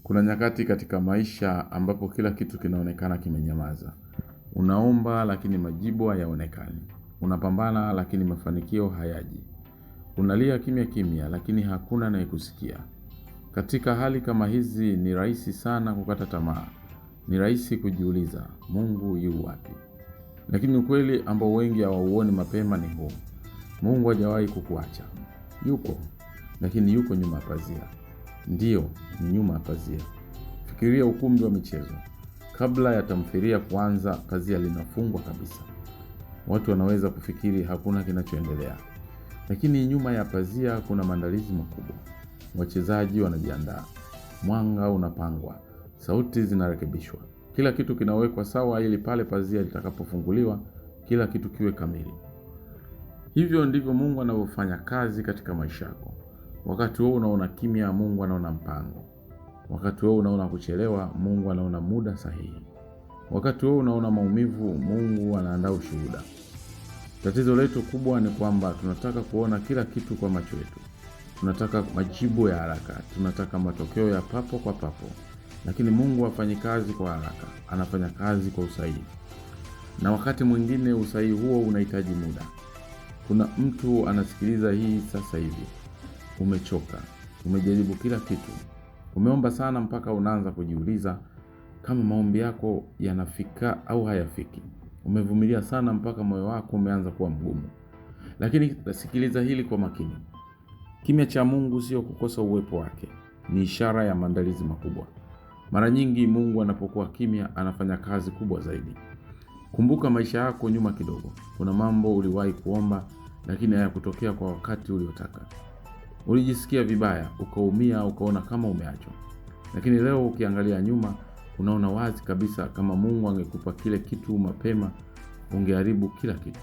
Kuna nyakati katika maisha ambapo kila kitu kinaonekana kimenyamaza. Unaomba lakini majibu hayaonekani. Unapambana lakini mafanikio hayaji. Unalia kimya kimya lakini hakuna anayekusikia. Katika hali kama hizi ni rahisi sana kukata tamaa. Ni rahisi kujiuliza, Mungu yu wapi? Lakini ukweli ambao wengi hawauoni mapema ni huu. Mungu hajawahi kukuacha. Yuko, lakini yuko nyuma ya pazia. Ndiyo, ni nyuma ya pazia. Fikiria ukumbi wa michezo. Kabla ya tamthilia kuanza, pazia linafungwa kabisa. Watu wanaweza kufikiri hakuna kinachoendelea. Lakini nyuma ya pazia kuna maandalizi makubwa. Wachezaji wanajiandaa. Mwanga unapangwa. Sauti zinarekebishwa. Kila kitu kinawekwa sawa ili pale pazia litakapofunguliwa, kila kitu kiwe kamili. Hivyo ndivyo Mungu anavyofanya kazi katika maisha yako. Wakati wewe unaona kimya, Mungu anaona mpango. Wakati wewe unaona kuchelewa, Mungu anaona muda sahihi. Wakati wewe unaona maumivu, Mungu anaandaa ushuhuda. Tatizo letu kubwa ni kwamba tunataka kuona kila kitu kwa macho yetu. Tunataka majibu ya haraka, tunataka matokeo ya papo kwa papo. Lakini Mungu hafanyi kazi kwa haraka, anafanya kazi kwa usahihi. Na wakati mwingine usahihi huo unahitaji muda. Kuna mtu anasikiliza hii sasa hivi. Umechoka, umejaribu kila kitu. Umeomba sana mpaka unaanza kujiuliza kama maombi yako yanafika au hayafiki. Umevumilia sana mpaka moyo wako umeanza kuwa mgumu. Lakini sikiliza hili kwa makini. Kimya cha Mungu sio kukosa uwepo wake, ni ishara ya maandalizi makubwa. Mara nyingi Mungu anapokuwa kimya anafanya kazi kubwa zaidi. Kumbuka maisha yako nyuma kidogo. Kuna mambo uliwahi kuomba lakini hayakutokea kwa wakati uliotaka. Ulijisikia vibaya, ukaumia, ukaona kama umeachwa. Lakini leo ukiangalia nyuma, unaona wazi kabisa kama Mungu angekupa kile kitu mapema, ungeharibu kila kitu.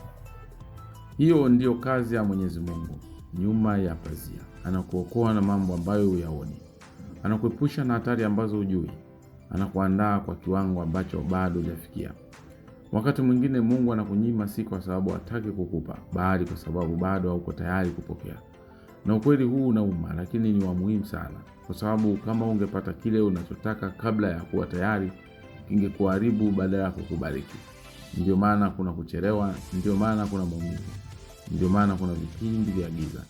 Hiyo ndiyo kazi ya Mwenyezi Mungu, nyuma ya pazia. Anakuokoa na mambo ambayo huyaoni. Anakuepusha na hatari ambazo hujui. Anakuandaa kwa kiwango ambacho bado hujafikia. Wakati mwingine Mungu anakunyima si kwa sababu hataki kukupa, bali kwa sababu bado hauko tayari kupokea. Na ukweli huu unauma, lakini ni wa muhimu sana. Kwa sababu kama ungepata kile unachotaka kabla ya kuwa tayari, kingekuharibu badala ya kukubariki. Ndio maana kuna kuchelewa, ndio maana kuna maumivu, ndio maana kuna vipindi vya giza.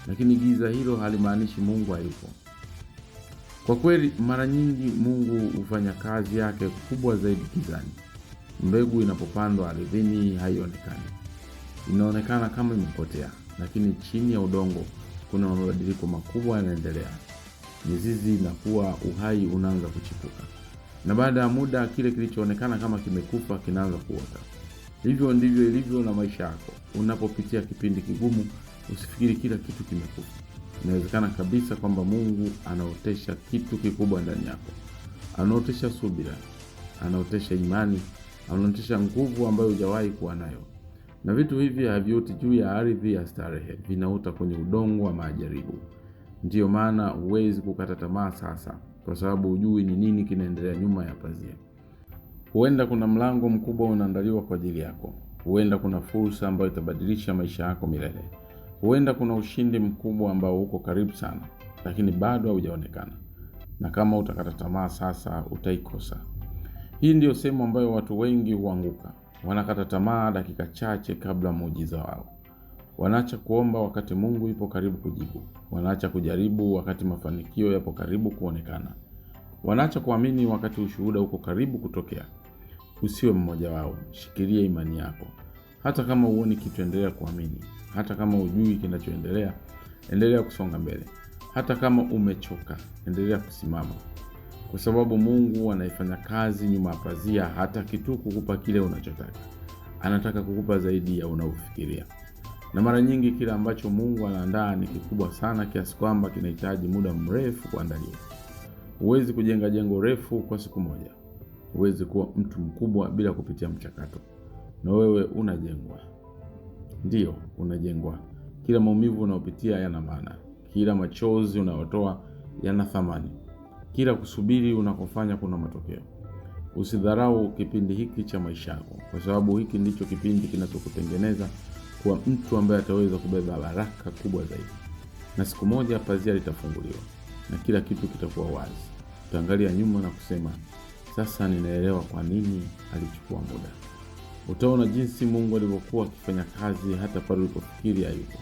Lakini giza hilo halimaanishi Mungu hayupo. Kwa kweli, mara nyingi Mungu hufanya kazi yake kubwa zaidi gizani. Mbegu inapopandwa ardhini haionekani. Inaonekana kama imepotea, lakini chini ya udongo kuna mabadiliko makubwa yanaendelea. Mizizi inakuwa, uhai unaanza kuchipuka. Na baada ya muda kile kilichoonekana kama kimekufa kinaanza kuota. Hivyo ndivyo ilivyo na maisha yako. Unapopitia kipindi kigumu, usifikiri kila kitu kimekufa. Inawezekana kabisa kwamba Mungu anaotesha kitu kikubwa ndani yako. Anaotesha subira, anaotesha imani, anaotesha nguvu ambayo hujawahi kuwa nayo. Na vitu hivi havioti juu ya ardhi ya starehe, vinaota kwenye udongo wa majaribu. Ndiyo maana huwezi kukata tamaa sasa, kwa sababu hujui ni nini kinaendelea nyuma ya pazia. Huenda kuna mlango mkubwa unaandaliwa kwa ajili yako. Huenda kuna fursa ambayo itabadilisha maisha yako milele. Huenda kuna ushindi mkubwa ambao uko karibu sana, lakini bado haujaonekana. Na kama utakata tamaa sasa, utaikosa. Hii ndiyo sehemu ambayo watu wengi huanguka. Wanakata tamaa dakika chache kabla muujiza wao. Wanaacha kuomba wakati Mungu yupo karibu kujibu. Wanaacha kujaribu wakati mafanikio yapo karibu kuonekana. Wanaacha kuamini wakati ushuhuda uko karibu kutokea. Usiwe mmoja wao. Shikilia imani yako. Hata kama huoni kitu, endelea kuamini. Hata kama hujui kinachoendelea, endelea kusonga mbele. Hata kama umechoka, endelea kusimama. Kwa sababu Mungu anaifanya kazi nyuma ya pazia, hataki tu kukupa kile unachotaka. Anataka kukupa zaidi ya unaofikiria. Na mara nyingi kile ambacho Mungu anaandaa ni kikubwa sana kiasi kwamba kinahitaji muda mrefu kuandaliwa. Huwezi kujenga jengo refu kwa siku moja. Huwezi kuwa mtu mkubwa bila kupitia mchakato. Na wewe unajengwa. Ndiyo, unajengwa. Kila maumivu unayopitia yana maana. Kila machozi unayotoa yana thamani. Kila kusubiri unakofanya kuna matokeo. Usidharau kipindi hiki cha maisha yako, kwa sababu hiki ndicho kipindi kinachokutengeneza kuwa mtu ambaye ataweza kubeba baraka kubwa zaidi. Na siku moja pazia litafunguliwa na kila kitu kitakuwa wazi. Utaangalia nyuma na kusema, sasa ninaelewa kwa nini alichukua muda. Utaona jinsi Mungu alivyokuwa akifanya kazi hata pale ulipofikiri hayupo.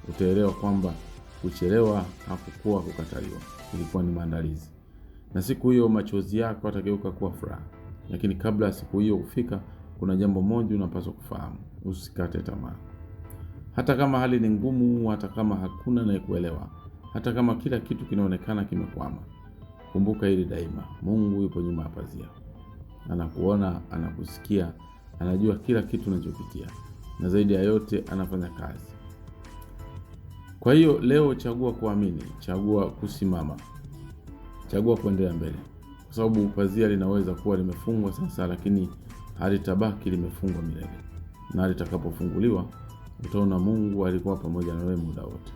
Utaelewa kwamba kuchelewa hakukuwa kukataliwa, ilikuwa ni maandalizi. Na siku hiyo machozi yako yatageuka kuwa furaha. Lakini kabla ya siku hiyo kufika, kuna jambo moja unapaswa kufahamu: usikate tamaa. Hata kama hali ni ngumu, hata kama hakuna anayekuelewa, hata kama kila kitu kinaonekana kimekwama, kumbuka hili daima: Mungu yupo nyuma ya pazia. Anakuona, anakusikia, anajua kila kitu unachopitia, na zaidi ya yote anafanya kazi. Kwa hiyo leo chagua kuamini, chagua kusimama, chagua kuendelea mbele. Kwa sababu pazia linaweza kuwa limefungwa sasa, lakini halitabaki limefungwa milele. Na litakapofunguliwa, utaona Mungu alikuwa pamoja na wewe muda wote.